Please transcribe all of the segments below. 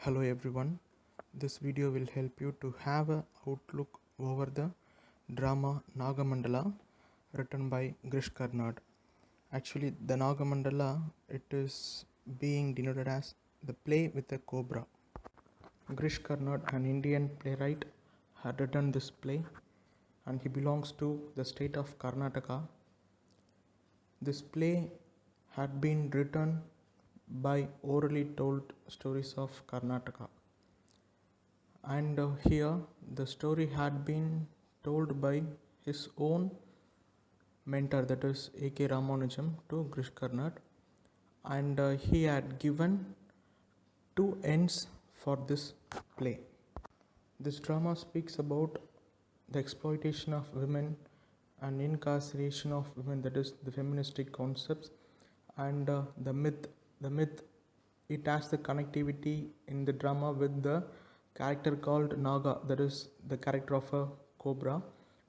Hello everyone, this video will help you to have a outlook over the drama Naga-Mandala written by Grish Karnad. Actually, the Naga-Mandala, it is being denoted as the play with a cobra. Grish Karnad, an Indian playwright, had written this play and he belongs to the state of Karnataka. This play had been written by orally told stories of Karnataka, and here the story had been told by his own mentor, that is A.K. Ramanujam, to Grish Karnad, and he had given two ends for this play. This drama speaks about the exploitation of women and incarceration of women, that is the feministic concepts, and the myth. It has the connectivity in the drama with the character called Naga, that is the character of a cobra,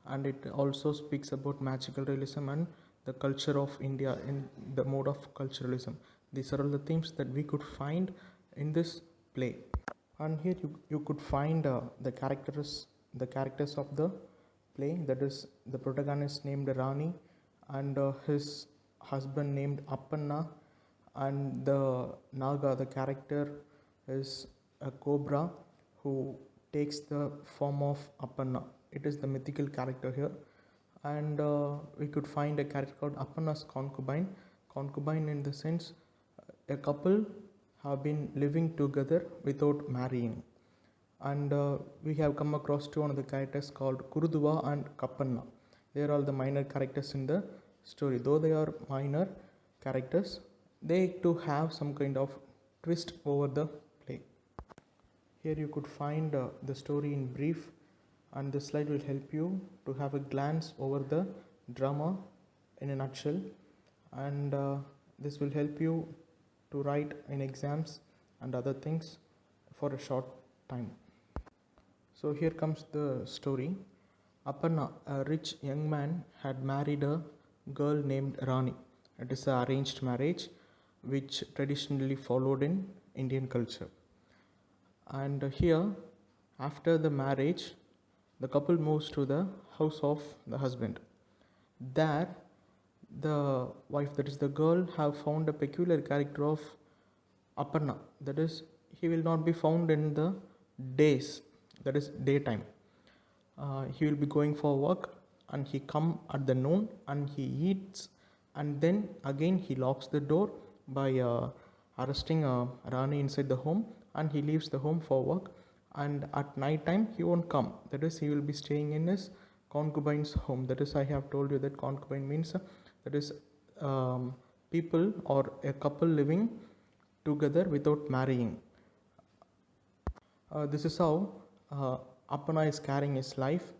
and it also speaks about magical realism and the culture of India in the mode of culturalism. These are all the themes that we could find in this play, and here you could find the characters of the play, that is the protagonist named Rani and his husband named Appanna, and the Naga, the character, is a cobra who takes the form of Appanna. It is the mythical character here, and we could find a character called Appanna's concubine in the sense a couple have been living together without marrying, and we have come across two other characters called Kuruduva and Kappanna. They are all the minor characters in the story. Though they are minor characters, they too have some kind of twist over the play. Here you could find the story in brief, and this slide will help you to have a glance over the drama in a nutshell, and this will help you to write in exams and other things for a short time. So here comes the story. Aparna, a rich young man, had married a girl named Rani. It is an arranged marriage which traditionally followed in Indian culture. And here, after the marriage, the couple moves to the house of the husband. There, the wife, that is the girl, have found a peculiar character of Aparna. That is, he will not be found in the days, that is daytime. He will be going for work and he come at the noon and he eats, and then again he locks the door by arresting Rani inside the home, and he leaves the home for work, and at night time he won't come. That is, he will be staying in his concubine's home. That is, I have told you that concubine means that is people or a couple living together without marrying. This is how Appana is carrying his life,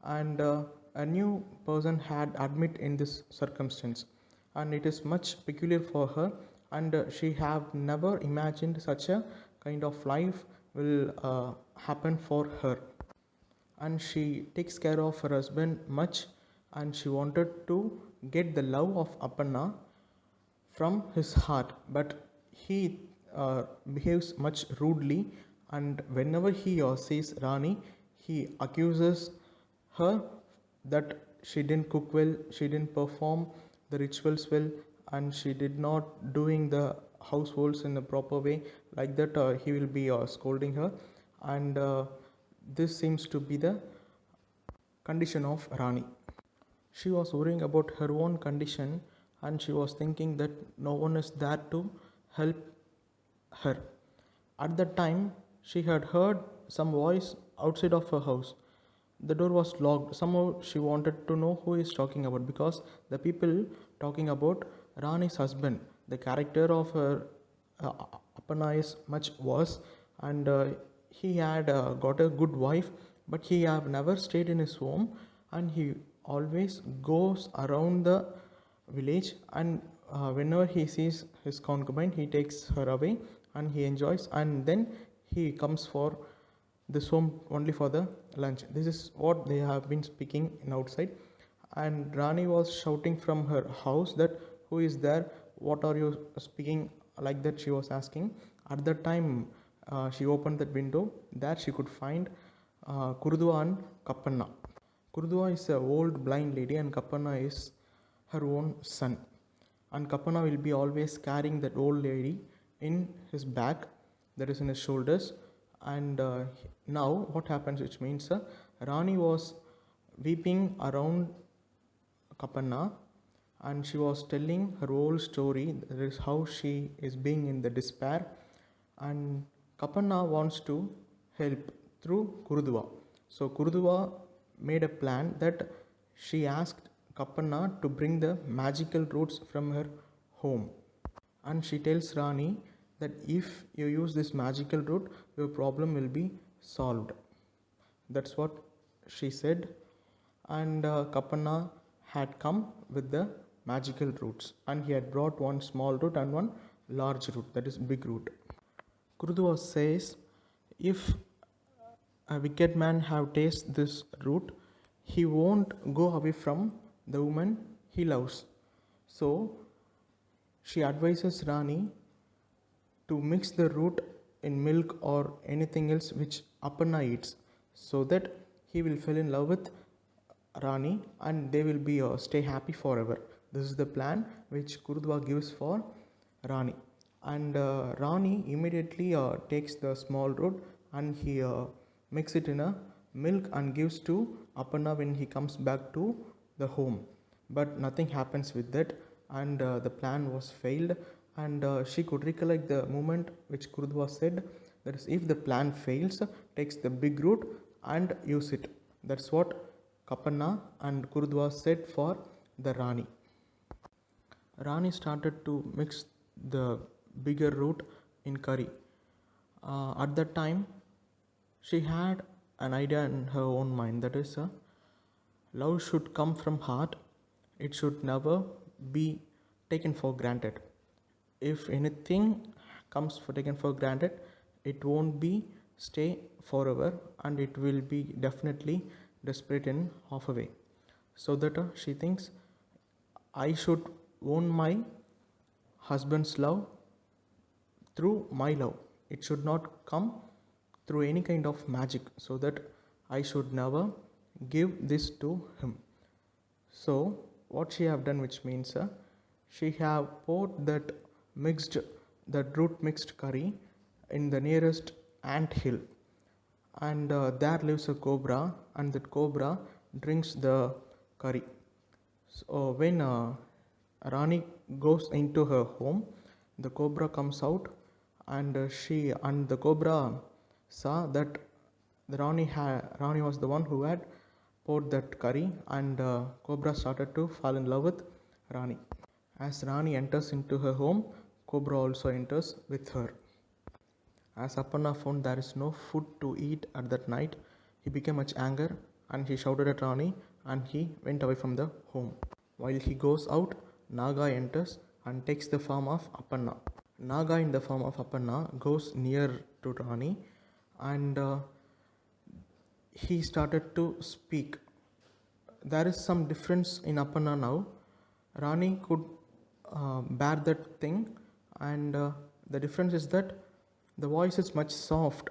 and a new person had admit in this circumstance, and it is much peculiar for her, and she have never imagined such a kind of life will happen for her, and she takes care of her husband much, and she wanted to get the love of Appanna from his heart, but he behaves much rudely, and whenever he sees Rani, he accuses her that she didn't cook well, she didn't perform the rituals well, and she did not doing the households in the proper way. Like that, he will be scolding her, and this seems to be the condition of Rani. She was worrying about her own condition, and she was thinking that no one is there to help her. At that time, she had heard some voice outside of her house. The door was locked. Somehow she wanted to know who is talking about, because the people talking about Rani's husband, the character of her Appanna is much worse, and he had got a good wife, but he have never stayed in his home, and he always goes around the village, and whenever he sees his concubine, he takes her away and he enjoys, and then he comes for this home only for the lunch. This is what they have been speaking in outside, and Rani was shouting from her house that who is there, what are you speaking like that, she was asking. At that time she opened that window. There she could find Kurudua and Kappanna. Kurudua is an old blind lady and Kappanna is her own son. And Kappanna will be always carrying that old lady in his back, that is in his shoulders. And now what happens, which means Rani was weeping around Kappanna, and she was telling her whole story. That is how she is being in the despair, and Kappanna wants to help through Kurudua. So Kurudua made a plan that she asked Kappanna to bring the magical roots from her home, and she tells Rani that if you use this magical root, your problem will be solved. That's what she said, and Kappanna had come with the magical roots, and he had brought one small root and one large root, that is big root. Kurudua says, if a wicked man have tasted this root, he won't go away from the woman he loves. So she advises Rani to mix the root in milk or anything else which Appanna eats, so that he will fall in love with Rani and they will be stay happy forever. This is the plan which Kurudua gives for Rani. And Rani immediately takes the small root and he mix it in a milk and gives to Appanna when he comes back to the home. But nothing happens with that, and the plan was failed. And she could recollect the moment which Kurudua said, that is, if the plan fails, takes the big root and use it. That's what Kappanna and Kurudua said for the Rani. Rani started to mix the bigger root in curry. At that time, she had an idea in her own mind, that is, love should come from heart. It should never be taken for granted. If anything comes for taken for granted, it won't be stay forever, and it will be definitely desperate in half a way. So that she thinks, I should own my husband's love through my love. It should not come through any kind of magic, so that I should never give this to him. So what she have done, which means she have poured that root mixed curry in the nearest ant hill, and there lives a cobra, and that cobra drinks the curry. So when Rani goes into her home, the cobra comes out, and the cobra saw that the Rani was the one who had poured that curry, and cobra started to fall in love with Rani. As Rani enters into her home, cobra also enters with her. As Appanna found there is no food to eat at that night, he became much angry and he shouted at Rani and he went away from the home. While he goes out, Naga enters and takes the form of Appanna. Naga in the form of Appanna goes near to Rani, and he started to speak. There is some difference in Appanna now. Rani could bear that thing, and the difference is that the voice is much soft,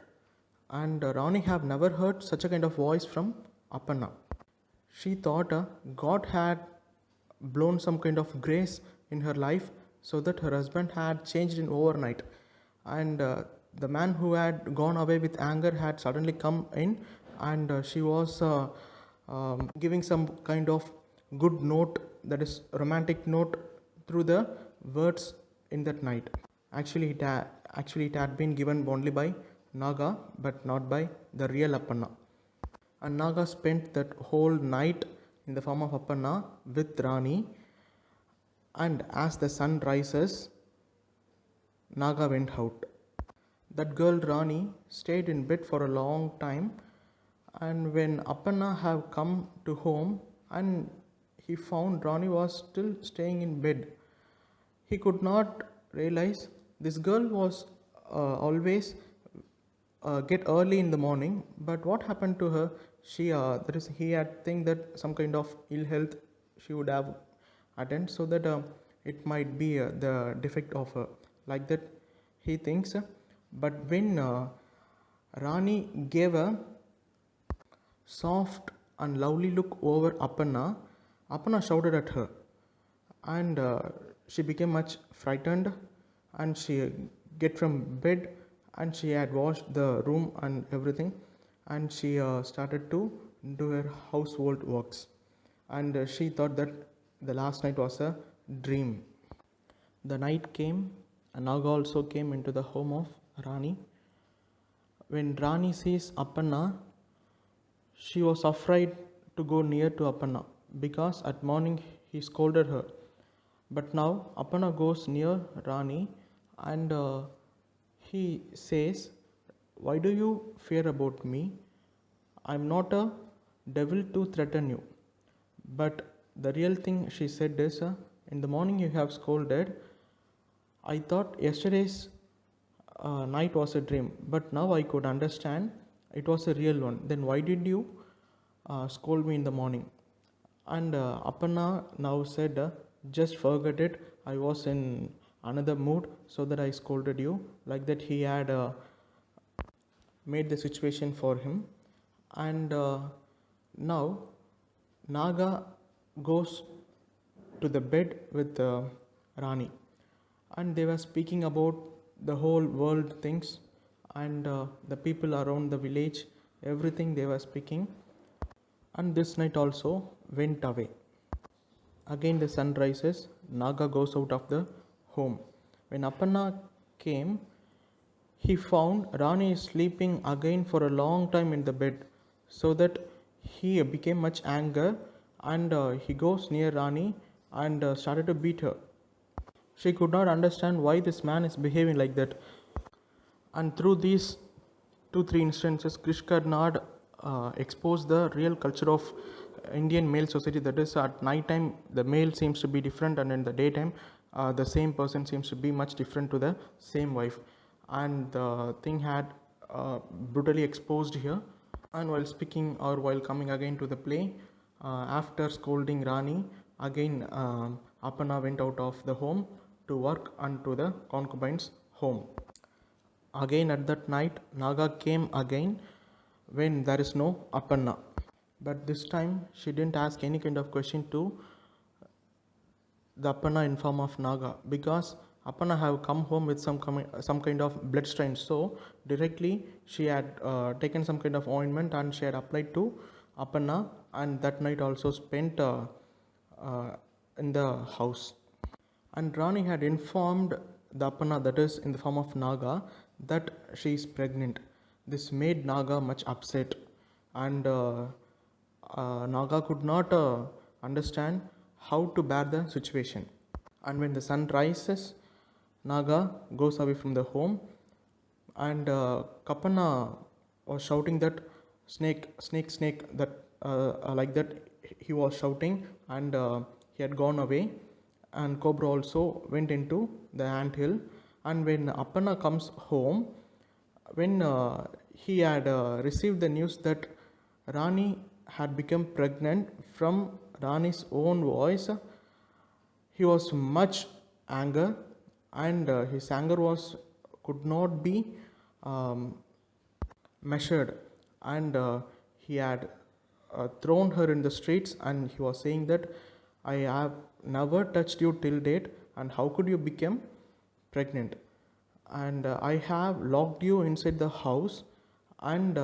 and Rani have never heard such a kind of voice from Appanna. She thought God had blown some kind of grace in her life, so that her husband had changed in overnight, and the man who had gone away with anger had suddenly come in, and she was giving some kind of good note, that is romantic note, through the words in that night. Actually it had been given only by Naga, but not by the real Appanna. And Naga spent that whole night in the form of Appanna with Rani, and as the sun rises, Naga went out. That girl Rani stayed in bed for a long time, and when Appanna have come to home and he found Rani was still staying in bed, he could not realize this girl was always get early in the morning, but what happened to her? He had think that some kind of ill health she would have attend, so that it might be the defect of her, like that he thinks. But when Rani gave a soft and lovely look over Appanna, Appanna shouted at her, and she became much frightened, and she get from bed, and she had washed the room and everything, and she started to do her household works, and she thought that the last night was a dream. The night came, and Naga also came into the home of Rani. When Rani sees Appanna, she was afraid to go near to Appanna because at morning he scolded her. But now Appanna goes near Rani, and he says, "Why do you fear about me? I am not a devil to threaten you." But the real thing she said is, "In the morning you have scolded. I thought yesterday's night was a dream, but now I could understand it was a real one. Then why did you scold me in the morning?" And Appanna now said, "Just forget it. I was in another mood, so that I scolded you." Like that, he had made the situation for him. And now Naga goes to the bed with Rani, and they were speaking about the whole world things, and the people around the village, everything they were speaking. And this night also went away. Again the sun rises, Naga goes out of the home. When Appanna came, he found Rani sleeping again for a long time in the bed, so that he became much anger, and he goes near Rani and started to beat her. She could not understand why this man is behaving like that. And through these 2-3 instances, Krish Karnad exposed the real culture of Indian male society. That is, at night time the male seems to be different, and in the daytime the same person seems to be much different to the same wife. And the thing had brutally exposed here. And while speaking, or while coming again to the play, after scolding Rani, again Appanna went out of the home to work unto the concubine's home. Again at that night, Naga came again when there is no Appanna. But this time she didn't ask any kind of question to the Appanna in form of Naga, because Appanna have come home with some kind of blood stain. So directly she had taken some kind of ointment and she had applied to Appanna, and that night also spent in the house. And Rani had informed the Appanna, that is in the form of Naga, that she is pregnant. This made Naga much upset, and Naga could not understand how to bear the situation. And when the sun rises, Naga goes away from the home, and Kapana was shouting that snake, snake, snake, that like that he was shouting, and he had gone away. And Cobra also went into the ant hill. And when Appanna comes home, when he had received the news that Rani had become pregnant from Rani's own voice, he was much anger, and his anger could not be measured, and he had thrown her in the streets, and he was saying that, "I have never touched you till date, and how could you become pregnant? And I have locked you inside the house, and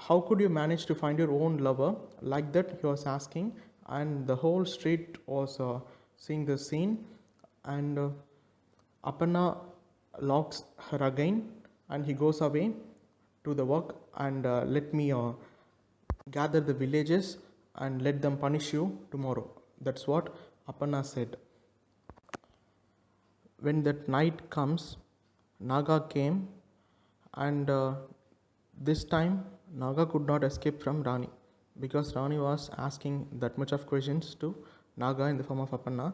how could you manage to find your own lover?" Like that he was asking, and the whole street was seeing the scene. And Appanna locks her again, and he goes away to the work, and let me gather the villages and let them punish you tomorrow. That's what Appanna said. When that night comes, Naga came, and this time Naga could not escape from Rani, because Rani was asking that much of questions to Naga in the form of Appanna.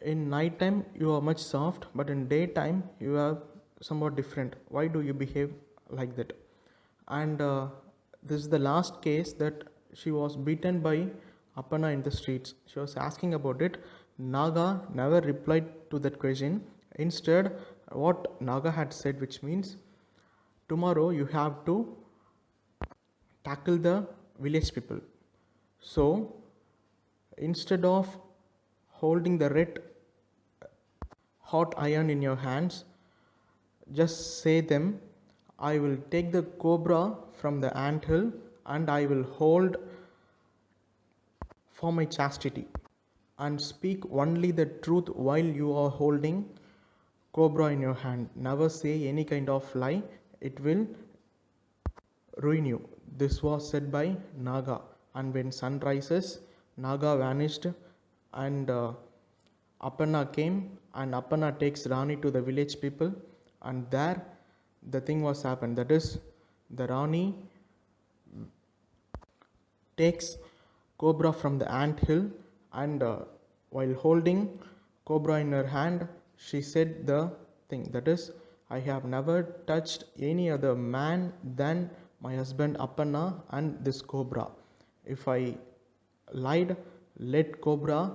In night time you are much soft, but in daytime you are somewhat different. Why do you behave like that? And this is the last case that she was beaten by Appanna in the streets. She was asking about it. Naga never replied to that question. Instead, what Naga had said, which means tomorrow you have to tackle the village people. So instead of holding the red hot iron in your hands, just say them, I will take the cobra from the anthill and I will hold for my chastity, and speak only the truth while you are holding cobra in your hand. Never say any kind of lie, it will ruin you. This was said by Naga, and when sun rises, Naga vanished, and Appanna came, and Appanna takes Rani to the village people, and there the thing was happened. That is, the Rani takes cobra from the ant hill, and while holding cobra in her hand, she said the thing, that is, I have never touched any other man than my husband Appanna and this cobra. If I lied, let cobra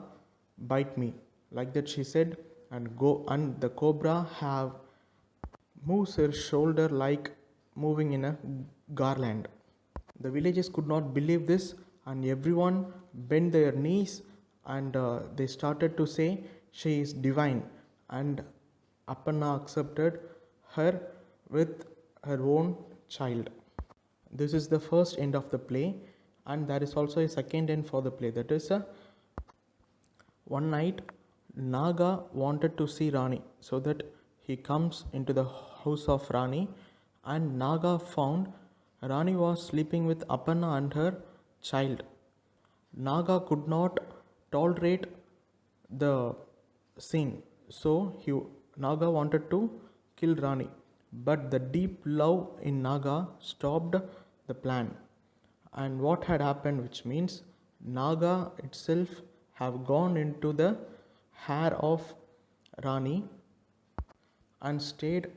bite me. Like that she said, and go, and the cobra have moves her shoulder like moving in a garland. The villagers could not believe this, and everyone bent their knees, and they started to say, she is divine. And Appanna accepted her with her own child. This is the first end of the play, and there is also a second end for the play. That is, one night Naga wanted to see Rani, so that he comes into the house of Rani, and Naga found Rani was sleeping with Appanna and her child. Naga could not tolerate the scene, so Naga wanted to kill Rani, but the deep love in Naga stopped the plan. And what had happened, which means Naga itself have gone into the hair of Rani and stayed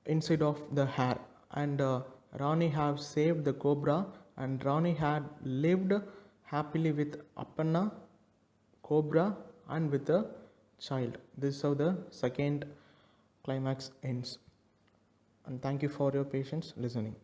inside of the hair, and Rani have saved the cobra, and Rani had lived happily with Appanna, cobra, and with a child. This is how the second climax ends. And thank you for your patience listening.